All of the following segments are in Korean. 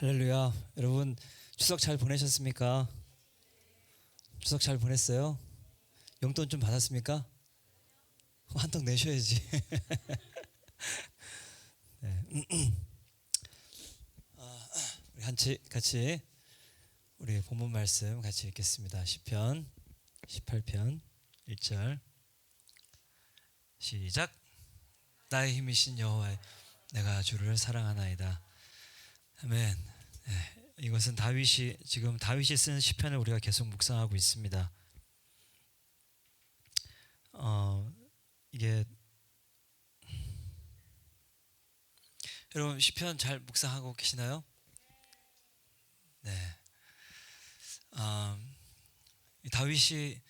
할렐루야. 여러분 추석 잘 보내셨습니까? 추석 잘 보냈어요? 용돈 좀 받았습니까? 한턱 내셔야지. 우리 같이 우리 본문 말씀 같이 읽겠습니다. 시편 18편 1절 시작. 나의 힘이신 여호와, 내가 주를 사랑하나이다. 아멘. 이것은 다윗이 쓴 시편을 우리가 계속 묵상하고 있습니다. 이게 여러분 시편 잘 묵상하고 계시나요? 네. 다윗이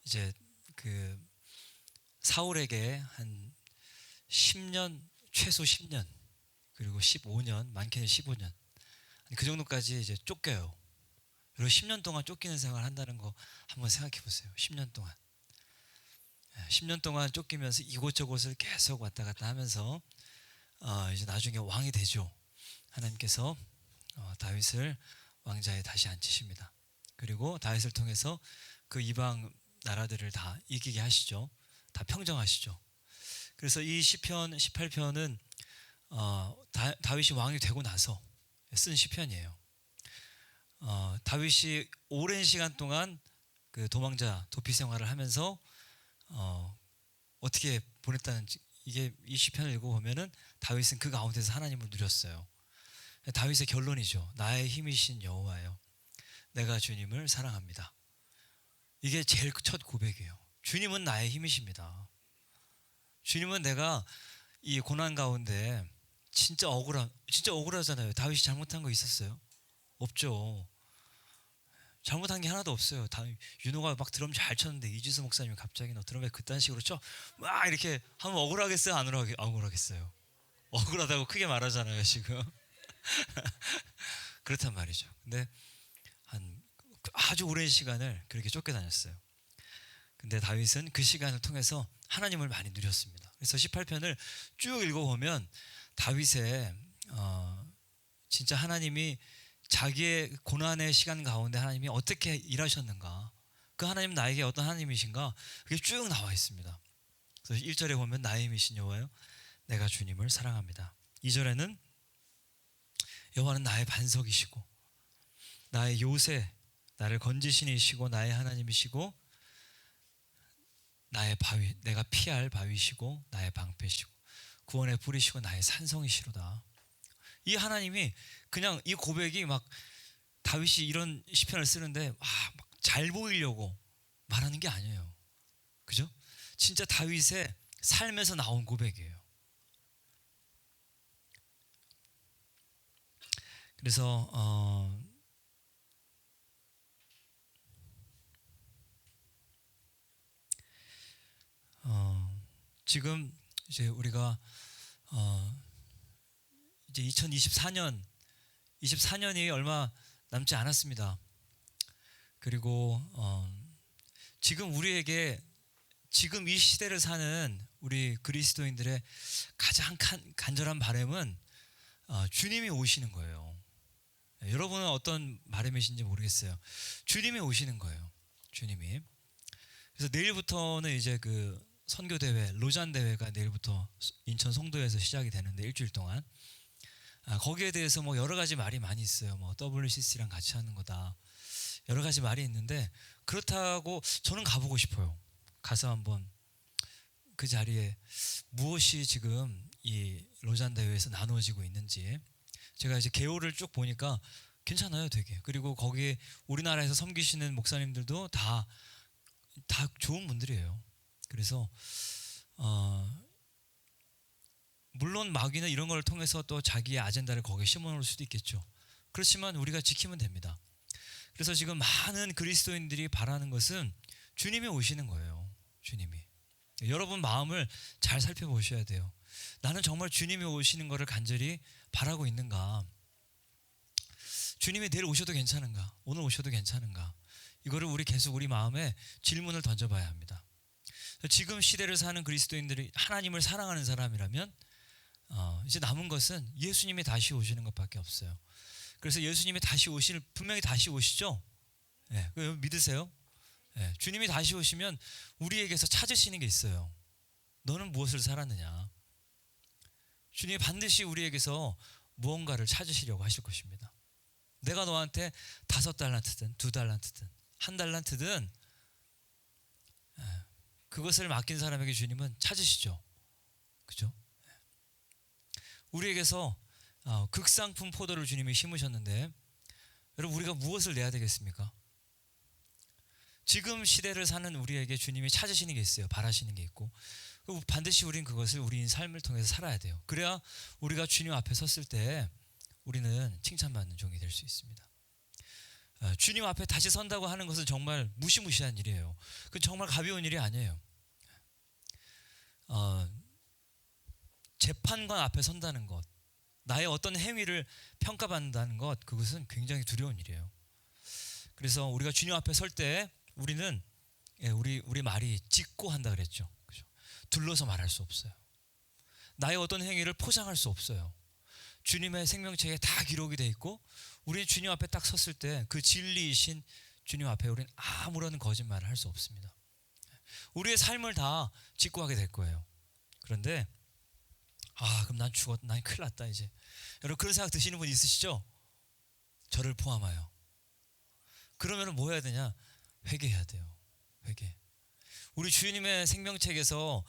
이제 그 사울에게 한 10년, 최소 10년, 그리고 15년, 많게는 15년, 그 정도까지 이제 쫓겨요. 그리고 10년 동안 쫓기는 생활을 한다는 거 한번 생각해 보세요. 10년 동안. 10년 동안 쫓기면서 이곳저곳을 계속 왔다 갔다 하면서 이제 나중에 왕이 되죠. 하나님께서 다윗을 왕자에 다시 앉히십니다. 그리고 다윗을 통해서 그 이방 나라들을 다 이기게 하시죠. 다 평정하시죠. 그래서 이 시편 18편은 다윗이 왕이 되고 나서 쓴 시편이에요. 다윗이 오랜 시간 동안 그 도망자 도피 생활을 하면서 어떻게 보냈다는지, 이게 이 시편을 읽어보면은 다윗은 그 가운데서 하나님을 누렸어요. 다윗의 결론이죠. 나의 힘이신 여호와여, 내가 주님을 사랑합니다. 이게 제일 첫 고백이에요. 주님은 나의 힘이십니다. 주님은 내가 이 고난 가운데 진짜 억울하잖아요. 다윗이 잘못한 거 있었어요? 없죠. 잘못한 게 하나도 없어요. 윤호가 막 드럼 잘 쳤는데 이지수 목사님이 갑자기 너 드럼에 그딴 식으로 쳐? 막 이렇게 하면 억울하겠어요? 안 억울하겠어요? 억울하다고 크게 말하잖아요, 지금. 그렇단 말이죠. 근데 한 아주 오랜 시간을 그렇게 쫓겨다녔어요. 근데 다윗은 그 시간을 통해서 하나님을 많이 누렸습니다. 그래서 18편을 쭉 읽어보면 다윗의 진짜 하나님이 자기의 고난의 시간 가운데 하나님이 어떻게 일하셨는가, 그 하나님 나에게 어떤 하나님이신가, 그게 쭉 나와 있습니다. 그래서 1절에 보면 나의 힘이신 여호와여, 내가 주님을 사랑합니다. 2절에는 여호와는 나의 반석이시고 나의 요새, 나를 건지신 이시고 나의 하나님이시고 나의 바위, 내가 피할 바위시고 나의 방패시고 구원의 뿌리시고 나의 산성이시로다. 이 하나님이, 그냥 이 고백이 막 다윗이 이런 시편을 쓰는데 막 잘 보이려고 말하는 게 아니에요. 그죠? 진짜 다윗의 삶에서 나온 고백이에요. 그래서 지금 이제 우리가 이제 24년이 얼마 남지 않았습니다. 그리고 지금 우리에게, 지금 이 시대를 사는 우리 그리스도인들의 가장 간절한 바람은 주님이 오시는 거예요. 여러분은 어떤 바람이신지 모르겠어요. 주님이 오시는 거예요. 주님이. 그래서 내일부터는 이제 그 선교 대회, 로잔 대회가 내일부터 인천 송도에서 시작이 되는데 일주일 동안 거기에 대해서 뭐 여러 가지 말이 많이 있어요. 뭐 WCC랑 같이 하는 거다, 여러 가지 말이 있는데, 그렇다고 저는 가보고 싶어요. 가서 한번 그 자리에 무엇이 지금 이 로잔 대회에서 나누어지고 있는지, 제가 이제 개요를 쭉 보니까 괜찮아요, 되게. 그리고 거기에 우리나라에서 섬기시는 목사님들도 다 좋은 분들이에요. 그래서 물론 마귀는 이런 걸 통해서 또 자기의 아젠다를 거기에 심어놓을 수도 있겠죠. 그렇지만 우리가 지키면 됩니다. 그래서 지금 많은 그리스도인들이 바라는 것은 주님이 오시는 거예요. 주님이. 여러분 마음을 잘 살펴보셔야 돼요. 나는 정말 주님이 오시는 것을 간절히 바라고 있는가? 주님이 내일 오셔도 괜찮은가? 오늘 오셔도 괜찮은가? 이거를 우리 계속 우리 마음에 질문을 던져봐야 합니다. 지금 시대를 사는 그리스도인들이 하나님을 사랑하는 사람이라면 이제 남은 것은 예수님이 다시 오시는 것밖에 없어요. 그래서 예수님이 다시 분명히 다시 오시죠. 예, 그거 믿으세요? 예, 주님이 다시 오시면 우리에게서 찾으시는 게 있어요. 너는 무엇을 살았느냐? 주님이 반드시 우리에게서 무언가를 찾으시려고 하실 것입니다. 내가 너한테 5달란트든 2달란트든 1달란트든 그것을 맡긴 사람에게 주님은 찾으시죠. 그죠? 우리에게서 극상품 포도를 주님이 심으셨는데 여러분 우리가 무엇을 내야 되겠습니까? 지금 시대를 사는 우리에게 주님이 찾으시는 게 있어요. 바라시는 게 있고 반드시 우리는 그것을 우리 삶을 통해서 살아야 돼요. 그래야 우리가 주님 앞에 섰을 때 우리는 칭찬받는 종이 될 수 있습니다. 주님 앞에 다시 선다고 하는 것은 정말 무시무시한 일이에요. 그건 정말 가벼운 일이 아니에요. 재판관 앞에 선다는 것, 나의 어떤 행위를 평가받는다는 것, 그것은 굉장히 두려운 일이에요. 그래서 우리가 주님 앞에 설 때 우리는 우리 말이 직고한다 그랬죠. 그죠? 둘러서 말할 수 없어요. 나의 어떤 행위를 포장할 수 없어요. 주님의 생명책에 다 기록이 돼 있고 우리 주님 앞에 딱 섰을 때 그 진리이신 주님 앞에 우리는 아무런 거짓말을 할 수 없습니다. 우리의 삶을 다 직고하게 될 거예요. 그런데 그럼 난 죽었다, 난 큰일 났다 이제. 여러분 그런 생각 드시는 분 있으시죠? 저를 포함하여. 그러면 뭐 해야 되냐? 회개해야 돼요. 회개. 우리 주님의 생명책에서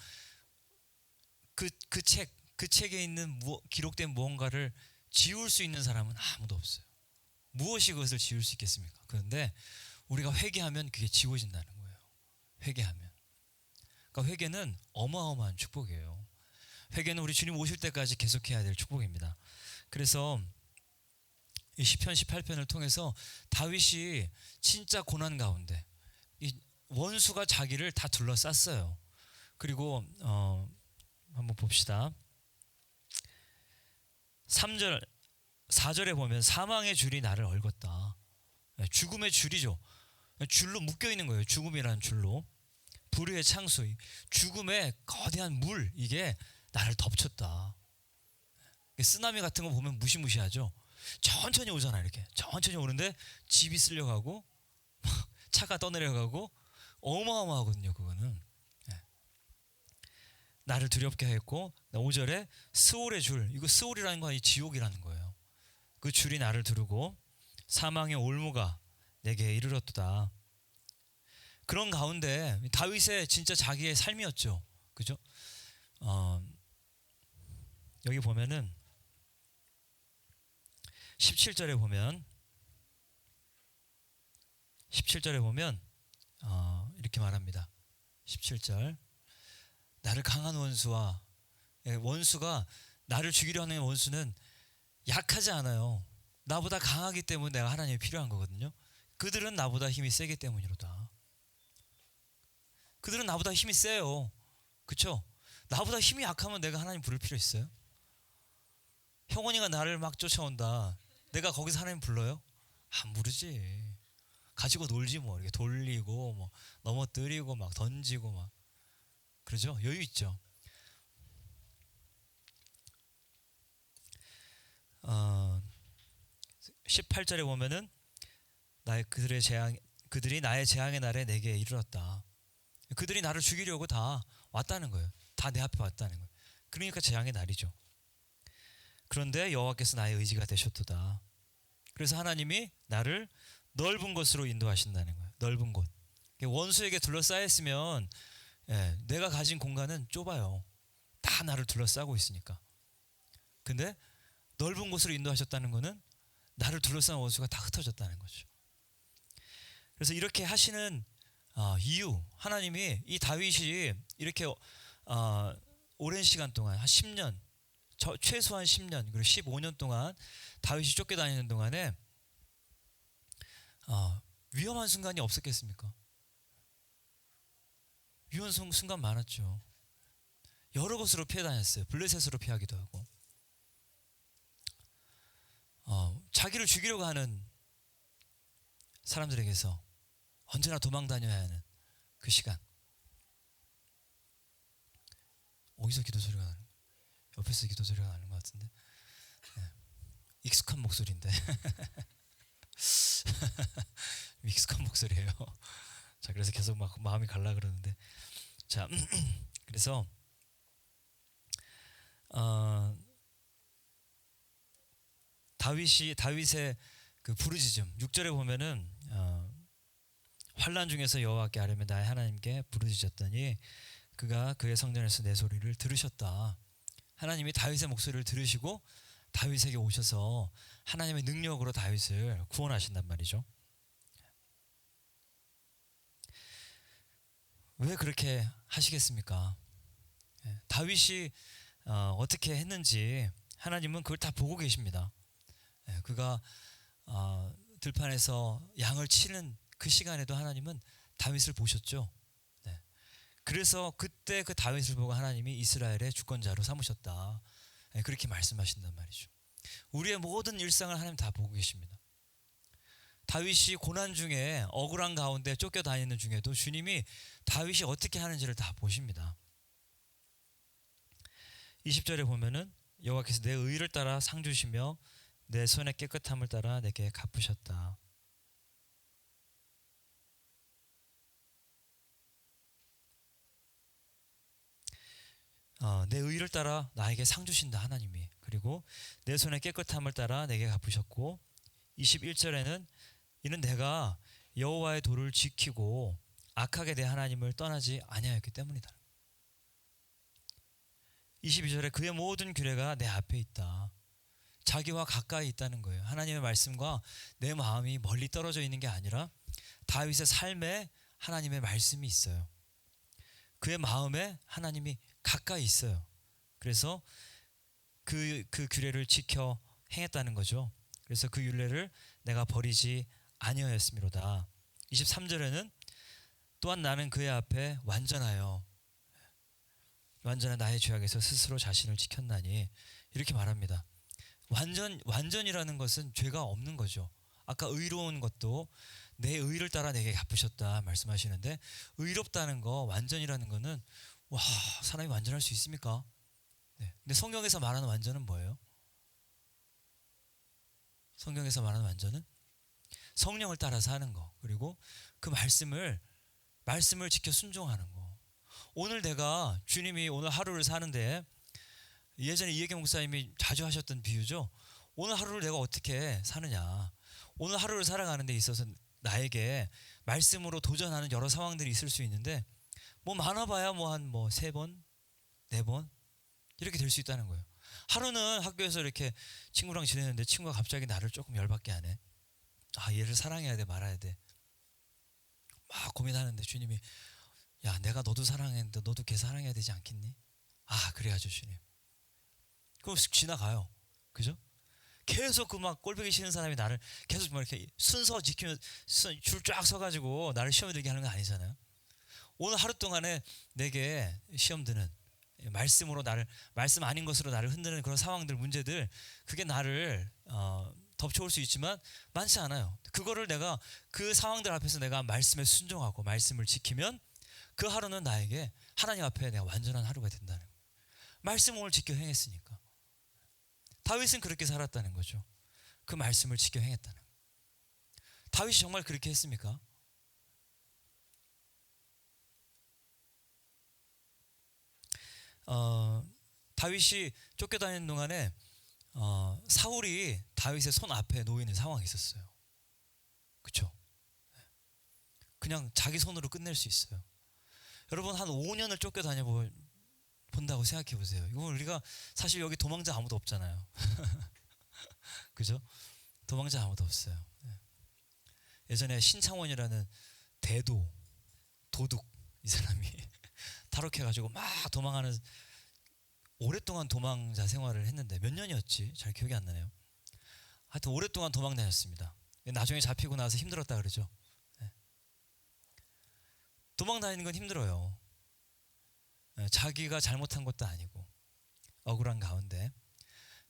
그 책에 있는 기록된 무언가를 지울 수 있는 사람은 아무도 없어요. 무엇이 그것을 지울 수 있겠습니까? 그런데 우리가 회개하면 그게 지워진다는 거예요. 회개하면. 그러니까 회개는 어마어마한 축복이에요. 회개는 우리 주님 오실 때까지 계속해야 될 축복입니다. 그래서 이 시편 18편을 통해서 다윗이 진짜 고난 가운데 이 원수가 자기를 다 둘러쌌어요. 그리고 한번 봅시다. 3절 4절에 보면 사망의 줄이 나를 얽었다. 죽음의 줄이죠. 줄로 묶여 있는 거예요. 죽음이라는 줄로. 불의의 창수, 죽음의 거대한 물, 이게 나를 덮쳤다. 쓰나미 같은 거 보면 무시무시하죠. 천천히 오잖아. 이렇게 천천히 오는데 집이 쓸려가고 차가 떠내려가고 어마어마하거든요. 그거는 나를 두렵게 했고 5절에 스올의 줄, 이거 스올이라는 건 이 지옥이라는 거예요. 그 줄이 나를 두르고 사망의 올무가 내게 이르렀도다. 그런 가운데 다윗의 진짜 자기의 삶이었죠. 그죠? 여기 보면은 17절에 보면 이렇게 말합니다. 17절 나를 강한 원수가 나를 죽이려 하는 원수는 약하지 않아요. 나보다 강하기 때문에 내가 하나님이 필요한 거거든요. 그들은 나보다 힘이 세기 때문이로다. 그들은 나보다 힘이 세요. 그렇죠? 나보다 힘이 약하면 내가 하나님 부를 필요 있어요? 형원이가 나를 막 쫓아온다. 내가 거기서 하나님 불러요? 안 부르지. 가지고 놀지 뭐. 이렇게 돌리고 뭐 넘어뜨리고 막 던지고 막 그러죠? 여유 있죠. 18절에 보면은 그들이 나의 재앙의 날에 내게 이르렀다. 그들이 나를 죽이려고 다 왔다는 거예요. 다 내 앞에 왔다는 거예요. 그러니까 재앙의 날이죠. 그런데 여호와께서 나의 의지가 되셨도다. 그래서 하나님이 나를 넓은 곳으로 인도하신다는 거예요. 넓은 곳. 원수에게 둘러싸였으면 내가 가진 공간은 좁아요. 다 나를 둘러싸고 있으니까. 근데 넓은 곳으로 인도하셨다는 것은 나를 둘러싼 원수가 다 흩어졌다는 거죠. 그래서 이렇게 하시는 이유, 하나님이 이 다윗이 이렇게 오랜 시간 동안 한 10년, 최소한 10년 그리고 15년 동안 다윗이 쫓겨다니는 동안에 위험한 순간이 없었겠습니까? 위험한 순간 많았죠. 여러 곳으로 피해 다녔어요. 블레셋으로 피하기도 하고 자기를 죽이려고 하는 사람들에게서 언제나 도망 다녀야 하는 그 시간. 어디서 기도 소리가 나는? 옆에서 기도 소리가 나는 것 같은데. 익숙한 목소리인데 익숙한 목소리예요. 자, 그래서 계속 막 마음이 갈라 그러는데, 자, 그래서 어, 다윗의 그 부르짖음 6절에 보면은 환난 중에서 여호와께 아뢰며 나의 하나님께 부르짖었더니 그가 그의 성전에서 내 소리를 들으셨다. 하나님이 다윗의 목소리를 들으시고 다윗에게 오셔서 하나님의 능력으로 다윗을 구원하신단 말이죠. 왜 그렇게 하시겠습니까? 다윗이 어떻게 했는지 하나님은 그걸 다 보고 계십니다. 그가 들판에서 양을 치는 그 시간에도 하나님은 다윗을 보셨죠. 그래서 그때 그 다윗을 보고 하나님이 이스라엘의 주권자로 삼으셨다. 그렇게 말씀하신단 말이죠. 우리의 모든 일상을 하나님 다 보고 계십니다. 다윗이 고난 중에 억울한 가운데 쫓겨다니는 중에도 주님이 다윗이 어떻게 하는지를 다 보십니다. 20절에 보면은 여호와께서 내 의를 따라 상 주시며 내 손의 깨끗함을 따라 내게 갚으셨다. 내 의를 따라 나에게 상 주신다 하나님이. 그리고 내 손의 깨끗함을 따라 내게 갚으셨고 21절에는 이는 내가 여호와의 도를 지키고 악하게 내 하나님을 떠나지 아니하였기 때문이다. 22절에 그의 모든 규례가 내 앞에 있다. 자기와 가까이 있다는 거예요. 하나님의 말씀과 내 마음이 멀리 떨어져 있는 게 아니라 다윗의 삶에 하나님의 말씀이 있어요. 그의 마음에 하나님이 가까이 있어요. 그래서 그 규례를 지켜 행했다는 거죠. 그래서 그 율례를 내가 버리지 아니하였음이로다. 23절에는 또한 나는 그의 앞에 완전한 나의 죄악에서 스스로 자신을 지켰나니 이렇게 말합니다. 완전이라는 것은 죄가 없는 거죠. 아까 의로운 것도 내 의를 따라 내게 갚으셨다 말씀하시는데 의롭다는 거, 완전이라는 거는 와, 사람이 완전할 수 있습니까? 근데 성경에서 말하는 완전은 뭐예요? 성경에서 말하는 완전은 성령을 따라서 하는 거, 그리고 그 말씀을 지켜 순종하는 거. 오늘 내가 주님이 오늘 하루를 사는데 예전에 이혜경 목사님이 자주 하셨던 비유죠. 오늘 하루를 내가 어떻게 사느냐. 오늘 하루를 살아가는 데 있어서 나에게 말씀으로 도전하는 여러 상황들이 있을 수 있는데 뭐 많아봐야 뭐 한 3번, 4번 이렇게 될 수 있다는 거예요. 하루는 학교에서 이렇게 친구랑 지내는데 친구가 갑자기 나를 조금 열받게 하네. 아, 얘를 사랑해야 돼 말아야 돼. 막 고민하는데 주님이 야, 내가 너도 사랑했는데 너도 걔 사랑해야 되지 않겠니? 아, 그래야죠 주님. 그럼 지나가요. 그죠? 계속 그 막 꼴보기 싫은 사람이 나를 계속 막 이렇게 순서 지키면 줄 쫙 서가지고 나를 시험에 들게 하는 건 아니잖아요. 오늘 하루 동안에 내게 시험 드는 말씀으로 말씀 아닌 것으로 나를 흔드는 그런 상황들, 문제들, 그게 나를 덮쳐올 수 있지만 많지 않아요. 그거를 내가 그 상황들 앞에서 내가 말씀에 순종하고 말씀을 지키면 그 하루는 나에게 하나님 앞에 내가 완전한 하루가 된다는 거예요. 말씀을 지켜 행했으니까. 다윗은 그렇게 살았다는 거죠. 그 말씀을 지켜 행했다는 거예요. 다윗이 정말 그렇게 했습니까? 다윗이 쫓겨다니는 동안에 사울이 다윗의 손 앞에 놓이는 상황이 있었어요. 그렇죠? 그냥 자기 손으로 끝낼 수 있어요. 여러분 한 5년을 쫓겨다녀 본다고 생각해 보세요. 이거 우리가 사실 여기 도망자 아무도 없잖아요. 그죠? 도망자 아무도 없어요. 예전에 신창원이라는 도둑 이 사람이 탈옥해가지고 막 도망하는, 오랫동안 도망자 생활을 했는데 몇 년이었지? 잘 기억이 안 나네요. 하여튼 오랫동안 도망 다녔습니다. 나중에 잡히고 나서 힘들었다 그러죠. 도망 다니는 건 힘들어요. 자기가 잘못한 것도 아니고 억울한 가운데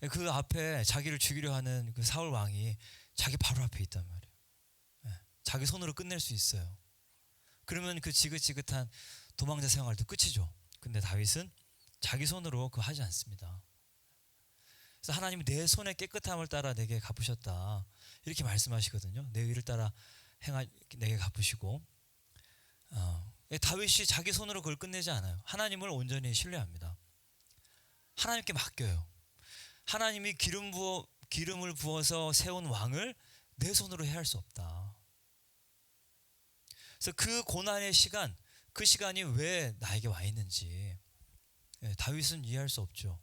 그 앞에 자기를 죽이려 하는 그 사울 왕이 자기 바로 앞에 있단 말이에요. 자기 손으로 끝낼 수 있어요. 그러면 그 지긋지긋한 도망자 생활도 끝이죠. 근데 다윗은 자기 손으로 그거 하지 않습니다. 그래서 하나님이 내 손의 깨끗함을 따라 내게 갚으셨다 이렇게 말씀하시거든요. 내 의를 따라 내게 갚으시고 다윗이 자기 손으로 그걸 끝내지 않아요. 하나님을 온전히 신뢰합니다. 하나님께 맡겨요. 하나님이 기름을 부어서 세운 왕을 내 손으로 해할 수 없다. 그래서 그 고난의 시간, 그 시간이 왜 나에게 와 있는지 다윗은 이해할 수 없죠.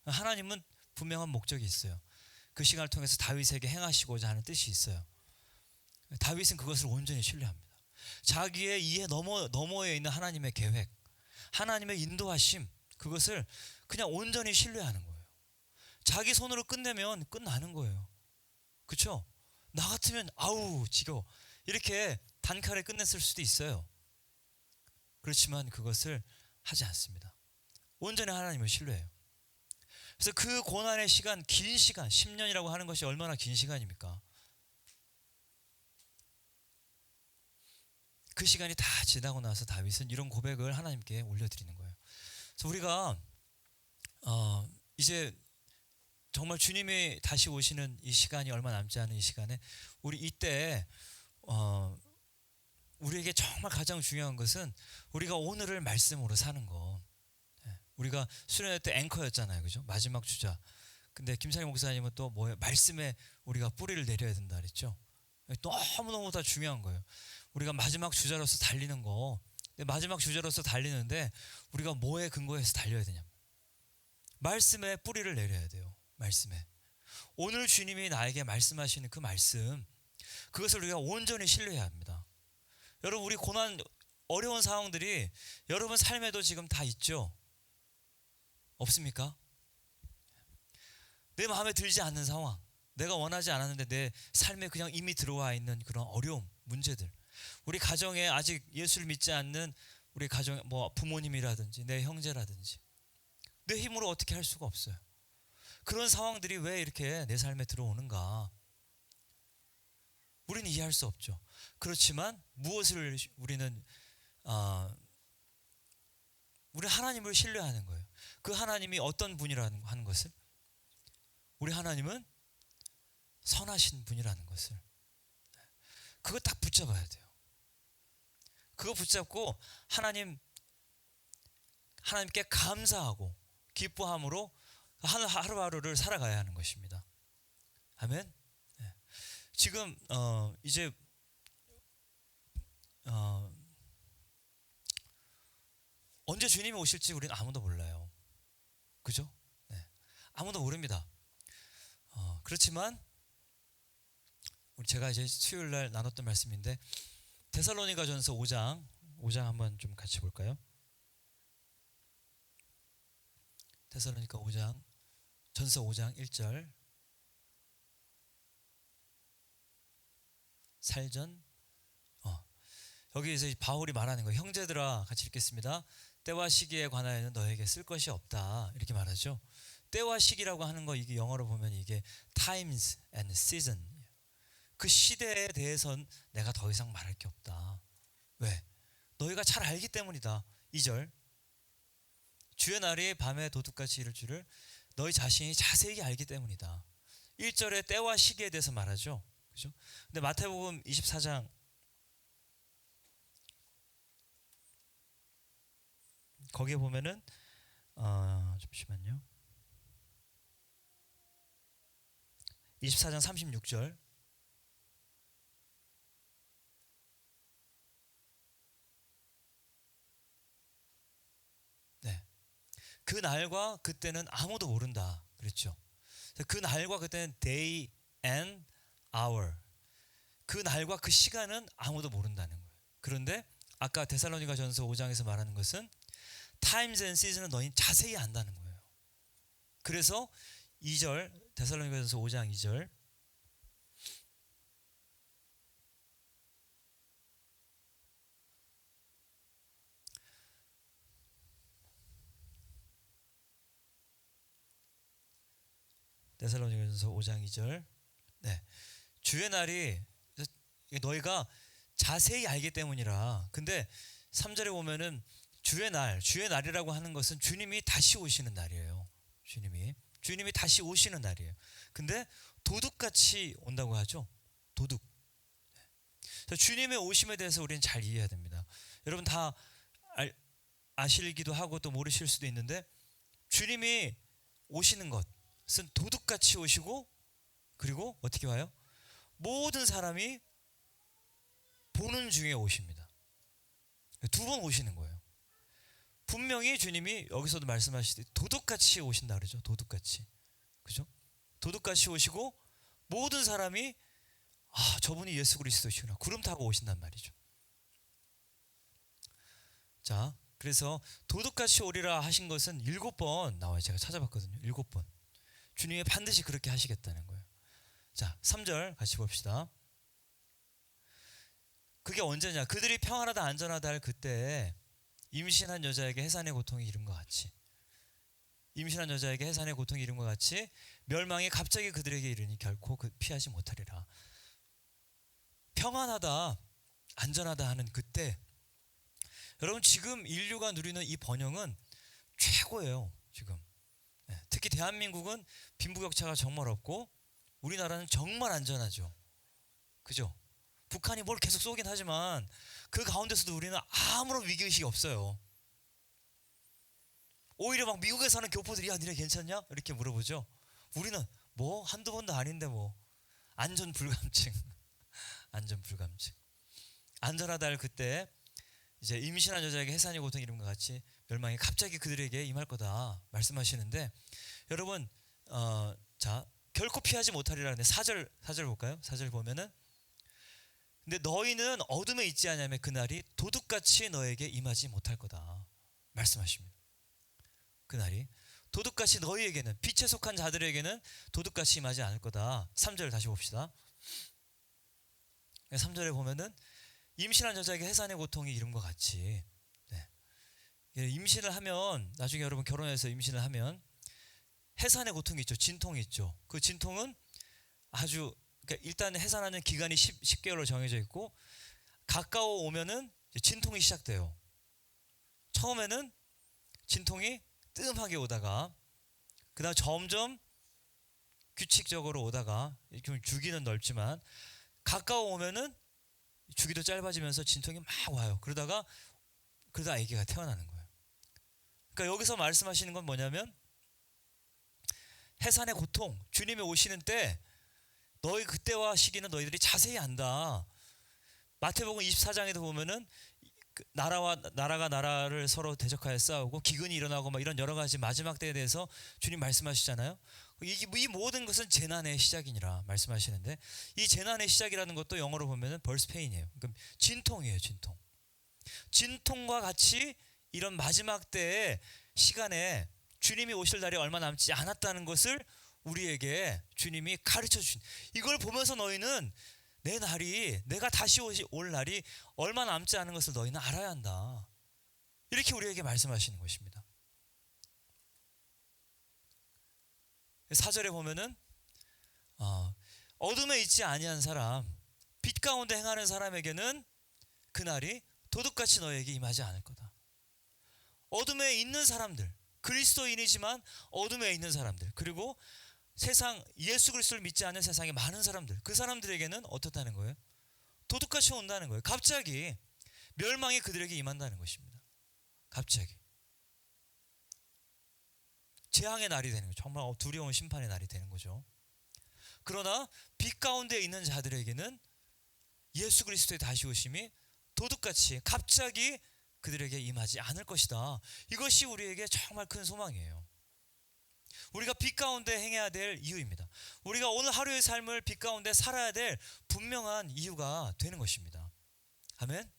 하나님은 분명한 목적이 있어요. 그 시간을 통해서 다윗에게 행하시고자 하는 뜻이 있어요. 다윗은 그것을 온전히 신뢰합니다. 자기의 이해 너머에 있는 하나님의 계획, 하나님의 인도하심, 그것을 그냥 온전히 신뢰하는 거예요. 자기 손으로 끝내면 끝나는 거예요. 그렇죠? 나 같으면 아우 지겨워 이렇게 단칼에 끝냈을 수도 있어요. 그렇지만 그것을 하지 않습니다. 온전히 하나님을 신뢰해요. 그래서 그 고난의 시간, 긴 시간, 10년이라고 하는 것이 얼마나 긴 시간입니까? 그 시간이 다 지나고 나서 다윗은 이런 고백을 하나님께 올려드리는 거예요. 그래서 우리가 이제 정말 주님이 다시 오시는 이 시간이 얼마 남지 않은 이 시간에 우리 이때 우리에게 정말 가장 중요한 것은 우리가 오늘을 말씀으로 사는 거. 우리가 수련회 때 앵커였잖아요, 그죠? 마지막 주자. 근데 김찬희 목사님은 또 뭐예요? 말씀에 우리가 뿌리를 내려야 된다 그랬죠. 너무너무 다 중요한 거예요. 우리가 마지막 주자로서 달리는 거. 마지막 주자로서 달리는데 우리가 뭐에 근거해서 달려야 되냐? 말씀에 뿌리를 내려야 돼요. 말씀에. 오늘 주님이 나에게 말씀하시는 그 말씀, 그것을 우리가 온전히 신뢰해야 합니다. 여러분, 우리 고난, 어려운 상황들이 여러분 삶에도 지금 다 있죠? 없습니까? 내 마음에 들지 않는 상황, 내가 원하지 않았는데 내 삶에 그냥 이미 들어와 있는 그런 어려움, 문제들, 우리 가정에 아직 예수를 믿지 않는 우리 가정, 부모님이라든지 내 형제라든지 내 힘으로 어떻게 할 수가 없어요. 그런 상황들이 왜 이렇게 내 삶에 들어오는가? 우리는 이해할 수 없죠. 그렇지만 무엇을 우리는 우리 하나님을 신뢰하는 거예요. 그 하나님이 어떤 분이라는 하는 것을, 우리 하나님은 선하신 분이라는 것을, 그거 딱 붙잡아야 돼요. 그거 붙잡고 하나님께 감사하고 기뻐함으로 하루하루를 살아가야 하는 것입니다. 아멘. 지금 이제 언제 주님이 오실지 우리는 아무도 몰라요. 그죠? 네. 아무도 모릅니다. 그렇지만 제가 이제 수요일 날 나눴던 말씀인데 데살로니가전서 5장 한번 좀 같이 볼까요? 데살로니가 5장 전서 5장 1절 살전 여기 이제 바울이 말하는 거예요. 형제들아, 같이 읽겠습니다. 때와 시기에 관하여는 너에게 쓸 것이 없다 이렇게 말하죠. 때와 시기라고 하는 거, 이게 영어로 보면 이게 times and season, 그 시대에 대해선 내가 더 이상 말할 게 없다. 왜? 너희가 잘 알기 때문이다. 2절 주의 날이 밤에 도둑같이 이를 줄을 너희 자신이 자세히 알기 때문이다. 1절에 때와 시기에 대해서 말하죠. 그죠? 근데 마태복음 24장 거기에 보면은 잠시만요. 24장 36절 네. 그 날과 그때는 아무도 모른다 그랬죠. 그 날과 그때는 day and hour, 그 날과 그 시간은 아무도 모른다는 거예요. 그런데 아까 데살로니가전서 5장에서 말하는 것은 times and season은 너희 자세히 안다는 거예요. 그래서 2절 데살로니가전서 5장 2절 데살로니가전서 5장 2절 네. 주의 날이 너희가 자세히 알기 때문이라. 근데 3절에 보면은 주의 날이라고 하는 것은 주님이 다시 오시는 날이에요. 주님이 다시 오시는 날이에요. 근데 도둑같이 온다고 하죠. 도둑. 주님의 오심에 대해서 우리는 잘 이해해야 됩니다. 여러분 다 아시기도 하고 또 모르실 수도 있는데, 주님이 오시는 것은 도둑같이 오시고, 그리고 어떻게 와요? 모든 사람이 보는 중에 오십니다. 두 번 오시는 거예요. 분명히 주님이 여기서도 말씀하시듯이 도둑같이 오신다 그러죠. 도둑같이. 그죠? 도둑같이 오시고 모든 사람이 저분이 예수 그리스도시구나, 구름 타고 오신단 말이죠. 자, 그래서 도둑같이 오리라 하신 것은 7번 나와요. 제가 찾아봤거든요. 7번. 주님이 반드시 그렇게 하시겠다는 거예요. 자, 3절 같이 봅시다. 그게 언제냐? 그들이 평안하다 안전하다 할 그때에 임신한 여자에게 해산의 고통이 이른 것 같이, 임신한 여자에게 해산의 고통이 이른 것 같이 멸망이 갑자기 그들에게 이르니 결코 피하지 못하리라. 평안하다 안전하다 하는 그때, 여러분 지금 인류가 누리는 이 번영은 최고예요. 지금 특히 대한민국은 빈부격차가 정말 없고 우리나라는 정말 안전하죠. 그죠? 북한이 뭘 계속 쏘긴 하지만 그 가운데서도 우리는 아무런 위기의식이 없어요. 오히려 막 미국에 사는 교포들이 야 니네 괜찮냐? 이렇게 물어보죠. 우리는 뭐 한두 번도 아닌데 뭐 안전 불감증. 안전 불감증. 안전하다 할 그때 이제 임신한 여자에게 해산의 고통이 이름과 같이 멸망이 갑자기 그들에게 임할 거다 말씀하시는데, 여러분 자 결코 피하지 못하리라는데 4절 볼까요? 4절 보면은, 근데 너희는 어둠에 있지 않냐면 그날이 도둑같이 너에게 임하지 못할 거다 말씀하십니다. 그날이 도둑같이 너희에게는, 빛에 속한 자들에게는 도둑같이 임하지 않을 거다. 3절 다시 봅시다. 3절에 보면은 임신한 여자에게 해산의 고통이 이름과 같이, 임신을 하면 나중에 여러분 결혼해서 임신을 하면 해산의 고통이 있죠. 진통이 있죠. 그 진통은 아주, 그러니까 일단 해산하는 기간이 10개월로 정해져 있고, 가까워 오면은 진통이 시작돼요. 처음에는 진통이 뜸하게 오다가 그다음 점점 규칙적으로 오다가 좀 주기는 넓지만 가까워 오면은 주기도 짧아지면서 진통이 막 와요. 그러다 아기가 태어나는 거예요. 그러니까 여기서 말씀하시는 건 뭐냐면, 해산의 고통, 주님이 오시는 때 너희 그때와 시기는 너희들이 자세히 안다. 마태복음 24장에도 보면은 나라가 나라를 서로 대적하여 싸우고 기근이 일어나고 막 이런 여러 가지 마지막 때에 대해서 주님 말씀하시잖아요. 이 모든 것은 재난의 시작이니라 말씀하시는데, 이 재난의 시작이라는 것도 영어로 보면은 벌스페인이에요. 그러니까 진통이에요. 진통과 같이 이런 마지막 때의 시간에 주님이 오실 날이 얼마 남지 않았다는 것을 우리에게 주님이 가르쳐 주신, 이걸 보면서 너희는 내가 다시 올 날이 얼마 남지 않은 것을 너희는 알아야 한다. 이렇게 우리에게 말씀하시는 것입니다. 4절에 보면은 어둠에 있지 아니한 사람, 빛 가운데 행하는 사람에게는 그날이 도둑같이 너에게 임하지 않을 거다. 어둠에 있는 사람들, 그리스도인이지만 어둠에 있는 사람들, 그리고 세상 예수 그리스도를 믿지 않는 세상의 많은 사람들, 그 사람들에게는 어떻다는 거예요? 도둑같이 온다는 거예요. 갑자기 멸망이 그들에게 임한다는 것입니다. 갑자기 재앙의 날이 되는 거죠. 정말 두려운 심판의 날이 되는 거죠. 그러나 빛 가운데 있는 자들에게는 예수 그리스도의 다시 오심이 도둑같이 갑자기 그들에게 임하지 않을 것이다. 이것이 우리에게 정말 큰 소망이에요. 우리가 빛 가운데 행해야 될 이유입니다. 우리가 오늘 하루의 삶을 빛 가운데 살아야 될 분명한 이유가 되는 것입니다. 아멘.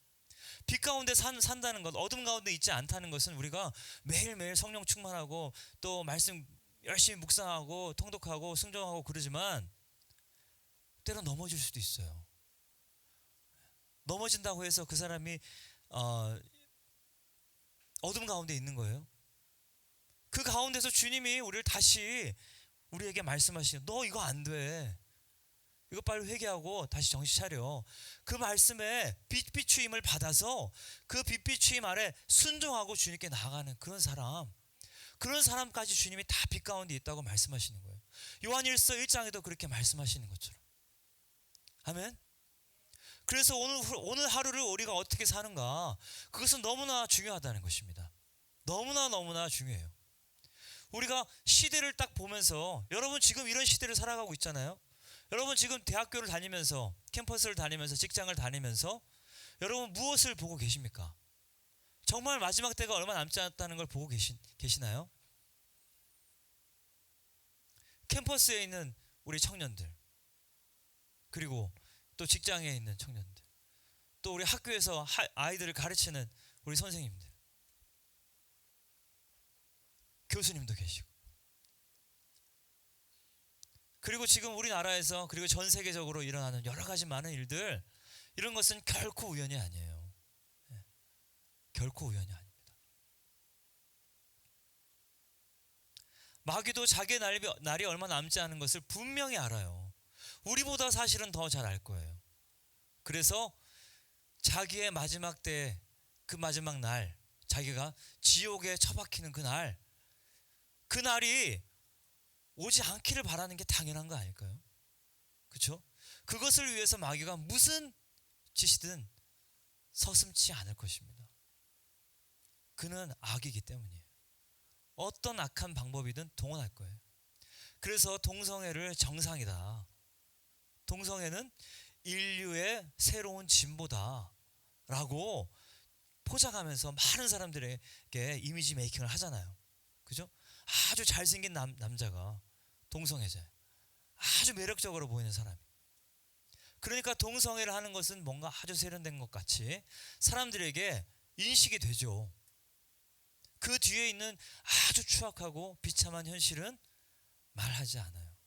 빛 가운데 산다는 것, 어둠 가운데 있지 않다는 것은 우리가 매일매일 성령 충만하고 또 말씀 열심히 묵상하고 통독하고 순종하고 그러지만 때로 넘어질 수도 있어요. 넘어진다고 해서 그 사람이 어둠 가운데 있는 거예요. 그 가운데서 주님이 우리를 다시 우리에게 말씀하시는, 너 이거 안 돼. 이거 빨리 회개하고 다시 정신 차려. 그 말씀에 빛 비추임을 받아서 그 빛 비추임 아래 순종하고 주님께 나아가는 그런 사람, 그런 사람까지 주님이 다 빛 가운데 있다고 말씀하시는 거예요. 요한일서 1장에도 그렇게 말씀하시는 것처럼. 아멘. 그래서 오늘 하루를 우리가 어떻게 사는가, 그것은 너무나 중요하다는 것입니다. 너무나 중요해요. 우리가 시대를 딱 보면서, 여러분 지금 이런 시대를 살아가고 있잖아요. 여러분 지금 대학교를 다니면서, 캠퍼스를 다니면서, 직장을 다니면서 여러분 무엇을 보고 계십니까? 정말 마지막 때가 얼마 남지 않았다는 걸 보고 계시나요? 캠퍼스에 있는 우리 청년들, 그리고 또 직장에 있는 청년들, 또 우리 학교에서 아이들을 가르치는 우리 선생님들, 교수님도 계시고, 그리고 지금 우리나라에서, 그리고 전 세계적으로 일어나는 여러 가지 많은 일들, 이런 것은 결코 우연이 아니에요. 결코 우연이 아닙니다. 마귀도 자기의 날이 얼마 남지 않은 것을 분명히 알아요. 우리보다 사실은 더 잘 알 거예요. 그래서 자기의 마지막 때, 그 마지막 날, 자기가 지옥에 처박히는 그날이 오지 않기를 바라는 게 당연한 거 아닐까요? 그렇죠? 그것을 위해서 마귀가 무슨 짓이든 서슴지 않을 것입니다. 그는 악이기 때문이에요. 어떤 악한 방법이든 동원할 거예요. 그래서 동성애를 정상이다, 동성애는 인류의 새로운 진보다 라고 포장하면서 많은 사람들에게 이미지 메이킹을 하잖아요. 그죠? 아주 잘생긴 남자가 동성애자예요. 아주 매력적으로 보이는 사람이. 그러니까 동성애를 하는 것은 뭔가 아주 세련된 것 같이 사람들에게 인식이 되죠. 그 뒤에 있는 아주 추악하고 비참한 현실은 말하지 않아요.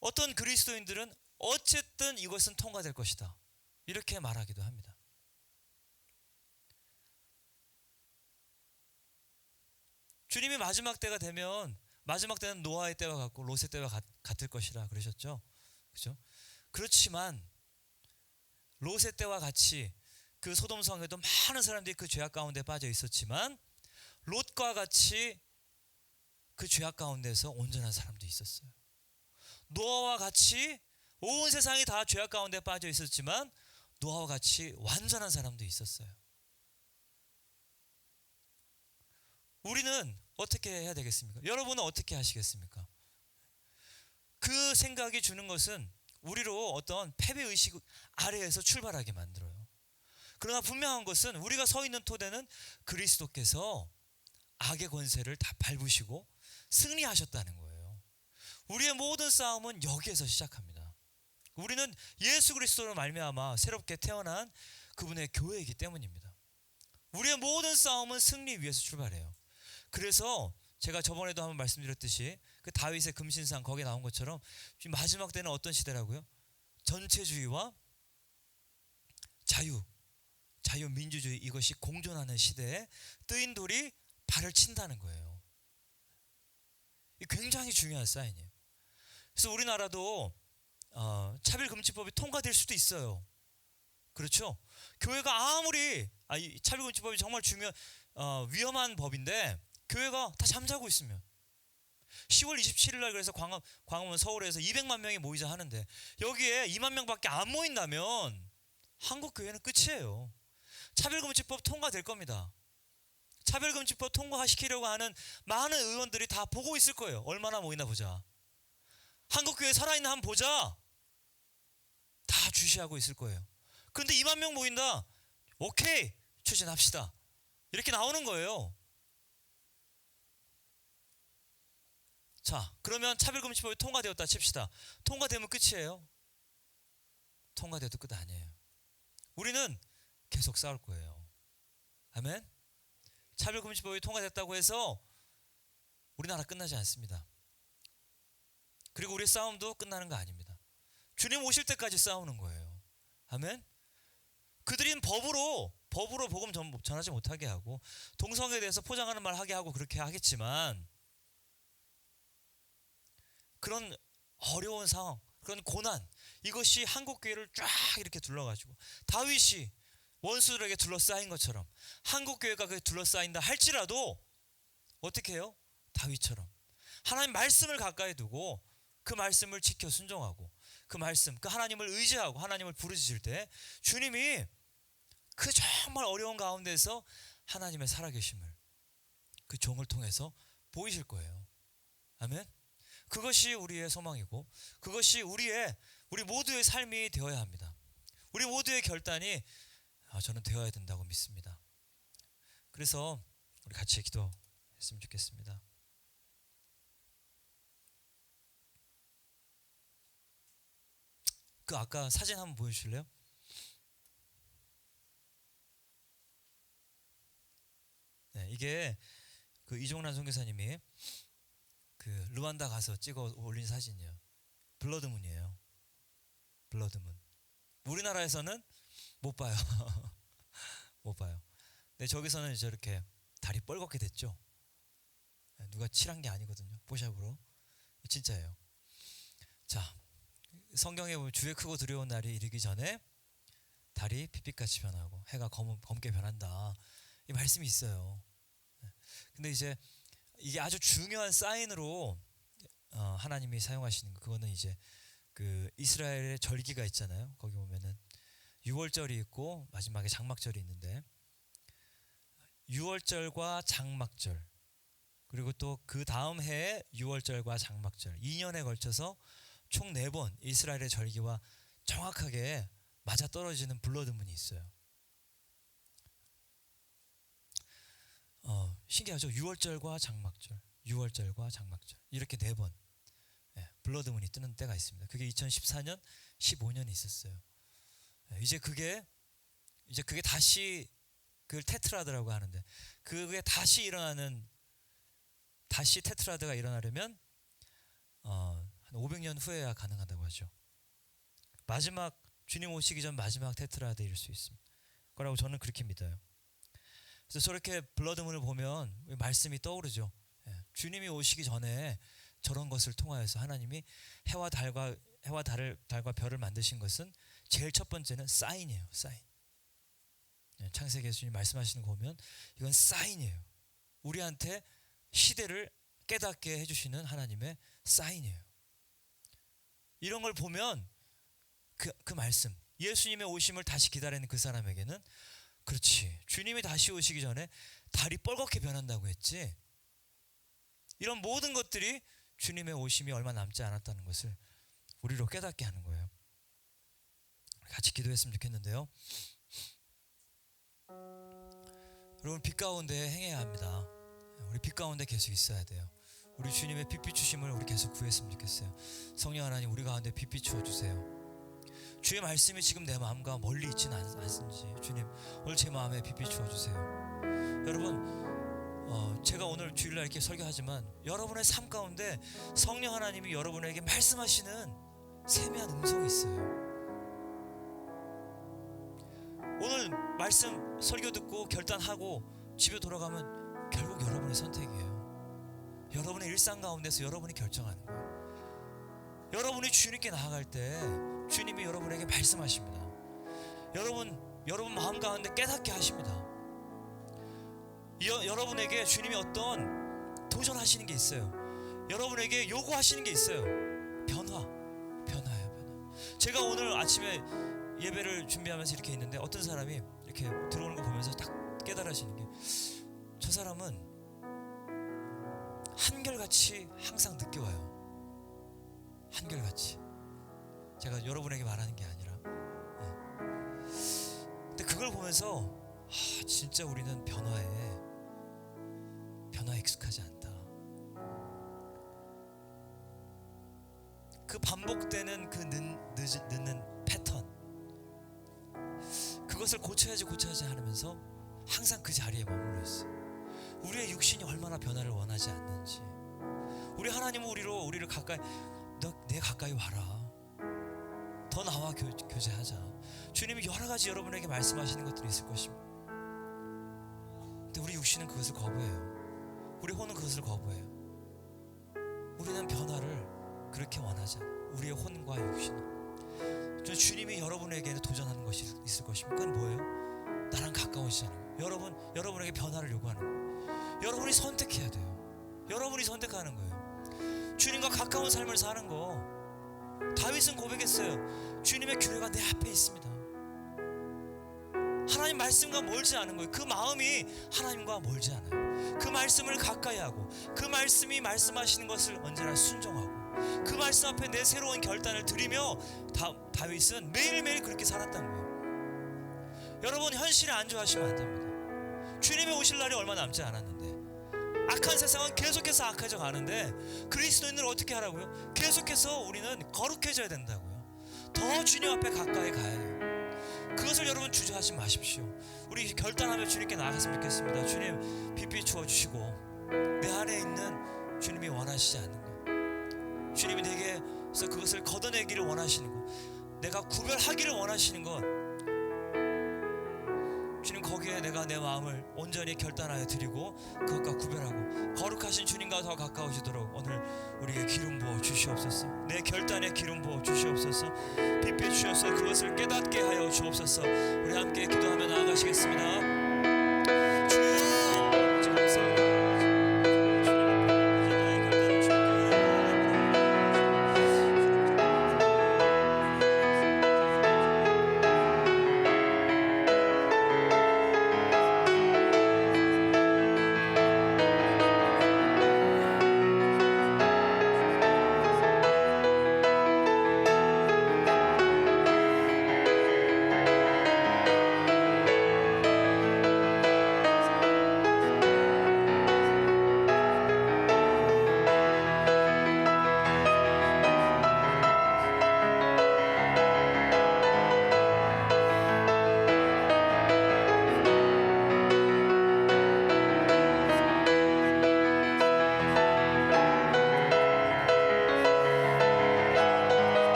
어떤 그리스도인들은 어쨌든 이것은 통과될 것이다, 이렇게 말하기도 합니다. 주님이 마지막 때가 되면, 마지막 때는 노아의 때와 같고 롯의 때와 같을 것이라 그러셨죠. 그렇죠? 그렇지만 롯의 때와 같이 그 소돔 성에도 많은 사람들이 그 죄악 가운데 빠져 있었지만, 롯과 같이 그 죄악 가운데서 온전한 사람도 있었어요. 노아와 같이 온 세상이 다 죄악 가운데 빠져 있었지만 노아와 같이 완전한 사람도 있었어요. 우리는 어떻게 해야 되겠습니까? 여러분은 어떻게 하시겠습니까? 그 생각이 주는 것은 우리로 어떤 패배의식 아래에서 출발하게 만들어요. 그러나 분명한 것은 우리가 서 있는 토대는 그리스도께서 악의 권세를 다 밟으시고 승리하셨다는 거예요. 우리의 모든 싸움은 여기에서 시작합니다. 우리는 예수 그리스도로 말미암아 새롭게 태어난 그분의 교회이기 때문입니다. 우리의 모든 싸움은 승리 위에서 출발해요. 그래서 제가 저번에도 한번 말씀드렸듯이 그 다윗의 금신상 거기에 나온 것처럼 지금 마지막 때는 어떤 시대라고요? 전체주의와 자유민주주의, 이것이 공존하는 시대에 뜨인 돌이 발을 친다는 거예요. 이 굉장히 중요한 사인이에요. 그래서 우리나라도 차별금지법이 통과될 수도 있어요. 그렇죠? 교회가 아무리 이 차별금지법이 정말 위험한 법인데 교회가 다 잠자고 있으면, 10월 27일 날 그래서 광화문 서울에서 200만 명이 모이자 하는데 여기에 2만 명밖에 안 모인다면 한국 교회는 끝이에요. 차별금지법 통과될 겁니다. 차별금지법 통과시키려고 하는 많은 의원들이 다 보고 있을 거예요. 얼마나 모이나 보자. 한국교회 살아있나 한번 보자. 다 주시하고 있을 거예요. 그런데 2만 명 모인다. 오케이, 추진합시다. 이렇게 나오는 거예요. 자, 그러면 차별금지법이 통과되었다 칩시다. 통과되면 끝이에요? 통과돼도 끝 아니에요. 우리는 계속 싸울 거예요. 아멘? 차별금지법이 통과됐다고 해서 우리나라 끝나지 않습니다. 그리고 우리 싸움도 끝나는 거 아닙니다. 주님 오실 때까지 싸우는 거예요. 아멘? 그들은 법으로 복음 전하지 못하게 하고 동성애에 대해서 포장하는 말 하게 하고 그렇게 하겠지만, 그런 어려운 상황, 그런 고난, 이것이 한국 교회를 쫙 이렇게 둘러가지고 다윗이 원수들에게 둘러싸인 것처럼 한국 교회가 그렇게 둘러싸인다 할지라도 어떻게 해요? 다윗처럼 하나님 말씀을 가까이 두고 그 말씀을 지켜 순종하고 그 말씀, 그 하나님을 의지하고 하나님을 부르짖을 때 주님이 그 정말 어려운 가운데서 하나님의 살아계심을 그 종을 통해서 보이실 거예요. 아멘. 그것이 우리의 소망이고 그것이 우리 모두의 삶이 되어야 합니다. 우리 모두의 결단이 저는 되어야 된다고 믿습니다. 그래서 우리 같이 기도했으면 좋겠습니다. 그 아까 사진 한번 보여주실래요? 네, 이게 그 이종란 선교사님이 그 루안다 가서 찍어 올린 사진이에요. 블러드문이에요. 블러드문. 우리나라에서는 못 봐요. 못 봐요. 근데 저기서는 이제 이렇게 다리 뻘겋게 됐죠. 누가 칠한 게 아니거든요. 뽀샵으로. 진짜예요. 자, 성경에 보면 주의 크고 두려운 날이 이르기 전에 달이 핏빛같이 변하고 해가 검게 변한다. 이 말씀이 있어요. 근데 이제 이게 아주 중요한 사인으로 하나님이 사용하시는 거, 그거는 이제 그 이스라엘의 절기가 있잖아요. 거기 보면은 6월절이 있고 마지막에 장막절이 있는데 6월절과 장막절 그리고 또 그 다음 해에 6월절과 장막절 2년에 걸쳐서 총 4번 이스라엘의 절기와 정확하게 맞아떨어지는 블러드문이 있어요. 신기하죠? 6월절과 장막절 6월절과 장막절 이렇게 4번 블러드문이 뜨는 때가 있습니다. 그게 2014년 15년이 있었어요. 이제 그게 다시 그걸 테트라드라고 하는데 그게 다시 테트라드가 일어나려면 한 500년 후에야 가능하다고 하죠. 마지막 주님 오시기 전 마지막 테트라드일 수 있습니다. 거라고 저는 그렇게 믿어요. 그래서 저렇게 블러드문을 보면 말씀이 떠오르죠. 주님이 오시기 전에 저런 것을 통하여서 하나님이 해와 달과 별을 만드신 것은 제일 첫 번째는 사인이에요. 사인. 창세기에서 주님 말씀하시는 거 보면 이건 사인이에요. 우리한테 시대를 깨닫게 해주시는 하나님의 사인이에요. 이런 걸 보면 그 말씀 예수님의 오심을 다시 기다리는 그 사람에게는 그렇지 주님이 다시 오시기 전에 달이 뻘겋게 변한다고 했지 이런 모든 것들이 주님의 오심이 얼마 남지 않았다는 것을 우리로 깨닫게 하는 거예요. 같이 기도했으면 좋겠는데요. 여러분 빛 가운데 행해야 합니다. 우리 빛 가운데 계속 있어야 돼요. 우리 주님의 빛 비추심을 우리 계속 구했으면 좋겠어요. 성령 하나님 우리 가운데 빛 비추어 주세요. 주의 말씀이 지금 내 마음과 멀리 있지는 않은지 주님 오늘 제 마음에 빛 비추어 주세요. 여러분 제가 오늘 주일날 이렇게 설교하지만 여러분의 삶 가운데 성령 하나님이 여러분에게 말씀하시는 세미한 음성이 있어요. 오늘 말씀 설교 듣고 결단하고 집에 돌아가면 결국 여러분의 선택이에요. 여러분의 일상 가운데서 여러분이 결정하는 거예요. 여러분이 주님께 나아갈 때 주님이 여러분에게 말씀하십니다. 여러분 마음 가운데 깨닫게 하십니다. 여러분에게 주님이 어떤 도전하시는 게 있어요. 여러분에게 요구하시는 게 있어요. 변화예요. 제가 오늘 아침에 예배를 준비하면서 이렇게 있는데 어떤 사람이 이렇게 들어오는 거 보면서 딱 깨달으시는 게 저 사람은 한결같이 항상 늦게 와요. 한결같이. 제가 여러분에게 말하는 게 아니라 근데 그걸 보면서 진짜 우리는 변화에 익숙하지 않다. 그 반복되는 그 늦는 패턴 그것을 고쳐야지 하면서 항상 그 자리에 머물러 있어요. 우리의 육신이 얼마나 변화를 원하지 않는지 우리 하나님은 우리를 가까이 내 가까이 와라. 더 나와 교제하자. 주님이 여러 가지 여러분에게 말씀하시는 것들이 있을 것입니다. 근데 우리 육신은 그것을 거부해요. 우리 혼은 그것을 거부해요. 우리는 변화를 그렇게 원하지 않아요. 우리의 혼과 육신은. 주님이 여러분에게는 도전하는 것이 있을 것입니다. 그건 뭐예요? 나랑 가까워지자는 거예요. 여러분에게 변화를 요구하는 거예요. 여러분이 선택해야 돼요. 여러분이 선택하는 거예요. 주님과 가까운 삶을 사는 거. 다윗은 고백했어요. 주님의 규례가 내 앞에 있습니다. 하나님 말씀과 멀지 않은 거예요. 그 마음이 하나님과 멀지 않아요. 그 말씀을 가까이 하고 그 말씀이 말씀하시는 것을 언제나 순종하고 그 말씀 앞에 내 새로운 결단을 드리며 다윗은 매일매일 그렇게 살았다는 거예요. 여러분, 현실에 안주하시면 안 됩니다. 주님이 오실 날이 얼마 남지 않았는데 악한 세상은 계속해서 악해져 가는데 그리스도인을 어떻게 하라고요? 계속해서 우리는 거룩해져야 된다고요. 더 주님 앞에 가까이 가야 해요. 그것을 여러분 주저하지 마십시오. 우리 결단하며 주님께 나아갔으면 좋겠습니다. 주님, 빛 비추어 주시고 내 안에 있는 주님이 원하시지 않는 것, 주님이 내게서 그것을 걷어내기를 원하시는 것, 내가 구별하기를 원하시는 것, 주님, 거기에 내가 내 마음을 온전히 결단하여 드리고 그것과 구별하고 거룩하신 주님과 더 가까워지도록 오늘 우리에게 기름 부어 주시옵소서. 내 결단에 기름 부어 주시옵소서. 빛 비추셔서 그것을 깨닫게 하여 주옵소서. 우리 함께 기도하며 나아가시겠습니다.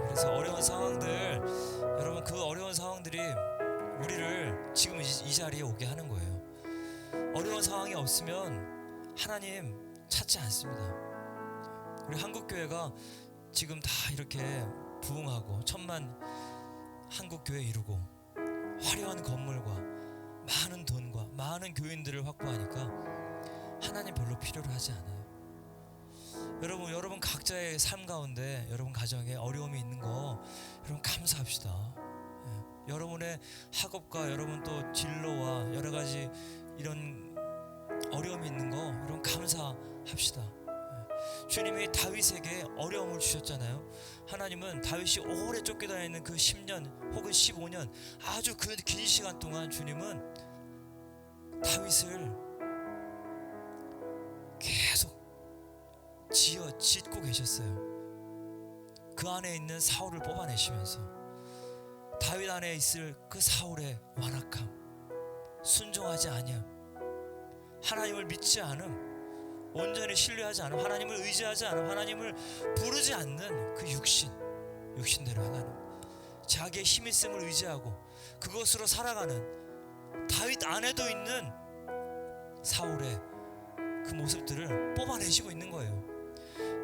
그래서 어려운 상황들, 여러분, 그 어려운 상황들이 우리를 지금 이 자리에 오게 하는 거예요. 어려운 상황이 없으면 하나님 찾지 않습니다. 우리 한국교회가 지금 다 이렇게 부흥하고 1000만 한국교회 이루고 화려한 건물과 많은 돈과 많은 교인들을 확보하니까 하나님 별로 필요로 하지 않아요. 여러분 각자의 삶 가운데 여러분 가정에 어려움이 있는 거 여러분 감사합시다. 여러분의 학업과 여러분 또 진로와 여러 가지 이런 어려움이 있는 거 여러분 감사합시다. 주님이 다윗에게 어려움을 주셨잖아요. 하나님은 다윗이 오래 쫓겨다니는 있는 그 10년 혹은 15년 아주 그 긴 시간 동안 주님은 다윗을 계속 짓고 계셨어요. 그 안에 있는 사울을 뽑아내시면서 다윗 안에 있을 그 사울의 완악함, 순종하지 아니함, 하나님을 믿지 않음, 온전히 신뢰하지 않은, 하나님을 의지하지 않은, 하나님을 부르지 않는 그 육신대로 행하는, 자기의 힘 있음을 의지하고 그것으로 살아가는 다윗 안에도 있는 사울의 그 모습들을 뽑아내시고 있는 거예요.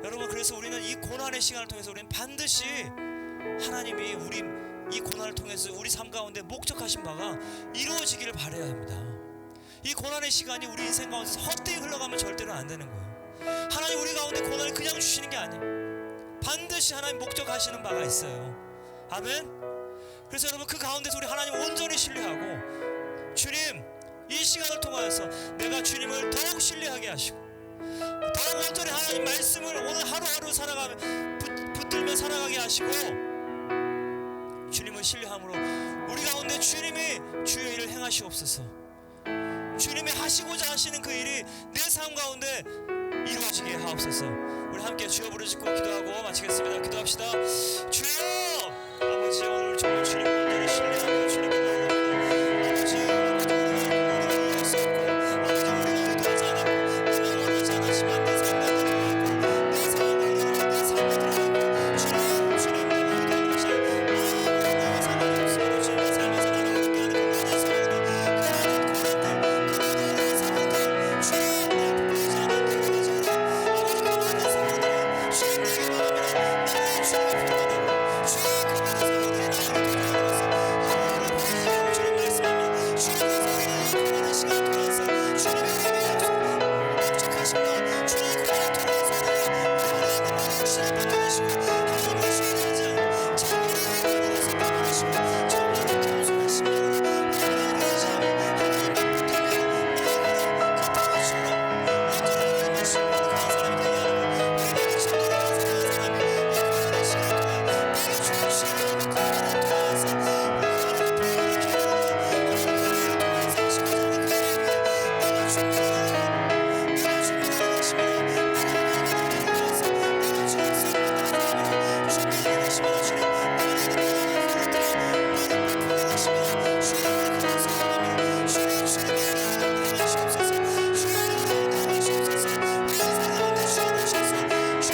여러분, 그래서 우리는 이 고난의 시간을 통해서 우리는 반드시 하나님이 우리 이 고난을 통해서 우리 삶 가운데 목적하신 바가 이루어지기를 바라야 합니다. 이 고난의 시간이 우리 인생 가운데서 헛되이 흘러가면 절대로 안 되는 거예요. 하나님 우리 가운데 고난을 그냥 주시는 게 아니에요. 반드시 하나님 목적하시는 바가 있어요. 아멘. 그래서 여러분, 그 가운데서 우리 하나님 온전히 신뢰하고, 주님 이 시간을 통하여서 내가 주님을 더욱 신뢰하게 하시고 더욱 온전히 하나님 말씀을 오늘 하루하루 살아가며 붙들며 살아가게 하시고, 주님을 신뢰함으로 우리 가운데 주님이 주의 일을 행하시옵소서. 주님이 하시고자 하시는 그 일이 내 삶 가운데 이루어지게 하옵소서. 우리 함께 주여 부르짖고 기도하고 마치겠습니다. 기도합시다. 주여, 아버지, 오늘 정말 주님 온전히 신뢰하고 주님을 나아갑니다. 아버지, 우리가 있었고, 아버지, 우리가 의도하지 않았고, 우리가 원하지 않았지만 내 삶에 들어가고 내 상황을 들어가고 내 삶에 들어가고 주님 내가 의도한 것이 아무런 상관이 없습니다. 주님의 삶에 살아가고 있게 하는 그 모든 상황들, 그 모든 상황들 주님 부끄러지 않은 부끄러지 않은 아버지, 그 모든 상황들 주님 내게 바랍니다. 나는 주님을 부탁하고 주님 그 모든 상황들이 나를 도와주셔서 주님 말씀합니다. 주님 그 고난의 시간을 통해서 주님의 우리에게 약속하신 바, 주님의 고난을 통해서 우리가 하나님의 주님 받아가시고 하나님을 신뢰하지 않고 자기를 위해서 받아가시고 정말 겸손하신 마음으로 하나님을 의지하고 하나님을 붙들고 나아가는 그 도와주시고 온전히 말씀으로 그런 사람이 되게 하고 우리가 진도하는 사람이 이 고난의 시간을 통해 내게 주신 시간을 그 고난을 통해서 하나님을 이렇게 하고 하나님을 통해서 하시고자 그 일을 위해 내가 준비하고 내가 준비하는 것입니다. 내가 통해서 내가 주의 삶을 나아가며 준비하는 것입니다. 주님 나를 부르시며 주님을 통해서 하나님 주님의 나라를 부르시옵소서. 주님의 나라를 부르시옵소서. 우리 인생 가운데 주님을 주셔서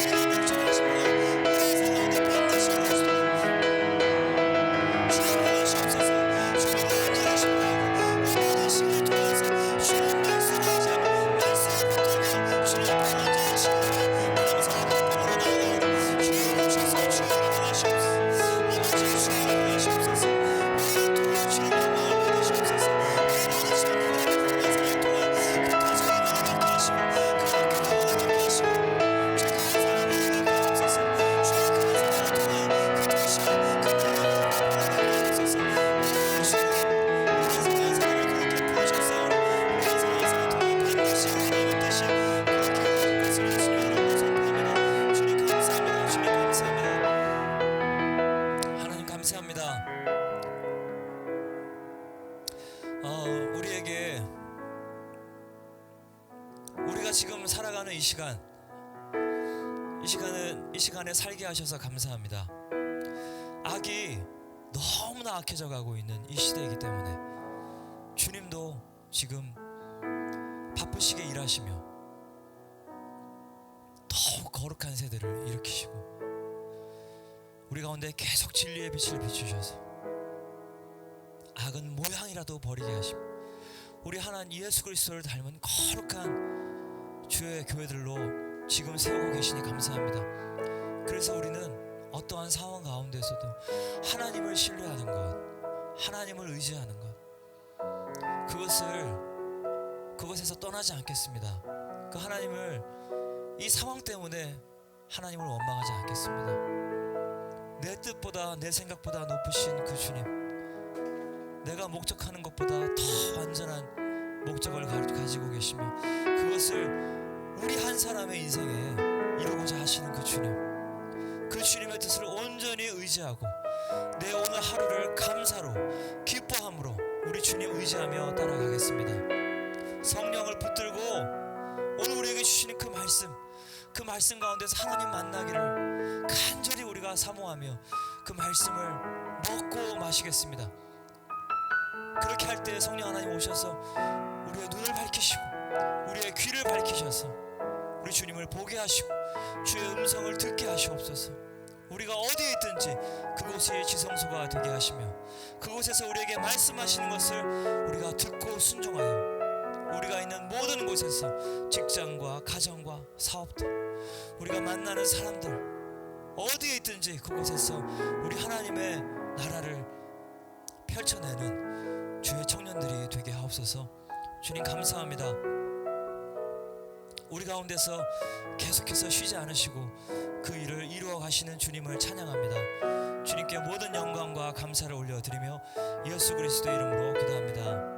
주님의 목적하신 바 우리 인생 가운데 반드시 이루어지도록 주님 행하시옵소서. 주님 온전하신 마음으로 이 모든 시간을 통해서 주님 말씀을 의지하고 말씀을 붙들며 주님 앞에 온전히 신뢰하며 감사하고 기쁨으로 나아가오니 주님 오셔서 주님을 행하시옵소서. 아버지, 주님을 행하시옵소서. 우리를 통해 주님 영광을 받으시옵소서. 이 모든 시간 고난을 겪는 사람을 통해 그 가정의 문을 열게 하시고 그 학교의 문을 열게 하시고 주 가사를 문을 열게 하옵소서. 주님 그 가사를 통해 그 도시와 그 나라와 그 나라를 열게 하옵소서. 주님 우리 인생의 삶을 그렇게 부으셨사오니 우리 인생의 삶을 통해 반드시 하나님의 뜻이 그렇게 이루어질 것을 주님 이름으로 선포합니다. 주님 감사합니다. 주님 감사합니다. 하나님 감사합니다. 우리에게 우리가 지금 살아가는 이 시간에 살게 하셔서 감사합니다. 악이 너무나 악해져 가고 있는 이 시대이기 때문에 주님도 지금 바쁘시게 일하시며 더욱 거룩한 세대를 일으키시고 우리 가운데 계속 진리의 빛을 비추셔서 악은 모양이라도 버리게 하시고 우리 하나님 예수 그리스도를 닮은 거룩한 주의 교회들로 지금 세우고 계시니 감사합니다. 그래서 우리는 어떠한 상황 가운데서도 하나님을 신뢰하는 것, 하나님을 의지하는 것, 그것에서 떠나지 않겠습니다. 그 하나님을 이 상황 때문에 하나님을 원망하지 않겠습니다. 내 뜻보다 내 생각보다 높으신 그 주님, 내가 목적하는 것보다 더 완전한 목적을 가지고 계시며 그것을 우리 한 사람의 인생에 이루고자 하시는 그 주님, 그 주님의 뜻을 온전히 의지하고 내 오늘 하루를 감사로 기뻐함으로 우리 주님 의지하며 따라가겠습니다. 성령을 붙들고 오늘 우리에게 주시는 그 말씀 가운데서 하나님 만나기를 간절히 우리가 사모하며 그 말씀을 먹고 마시겠습니다. 그렇게 할 때 성령 하나님 오셔서 우리의 눈을 밝히시고 우리의 귀를 밝히셔서 우리 주님을 보게 하시고 주의 음성을 듣게 하시옵소서. 우리가 어디에 있든지 그곳이 지성소가 되게 하시며 그곳에서 우리에게 말씀하시는 것을 우리가 듣고 순종하여 우리가 있는 모든 곳에서 직장과 가정과 사업들, 우리가 만나는 사람들 어디에 있든지 그곳에서 우리 하나님의 나라를 펼쳐내는 주의 청년들이 되게 하옵소서. 주님 감사합니다. 우리 가운데서 계속해서 쉬지 않으시고 그 일을 이루어 가시는 주님을 찬양합니다. 주님께 모든 영광과 감사를 올려드리며 예수 그리스도의 이름으로 기도합니다.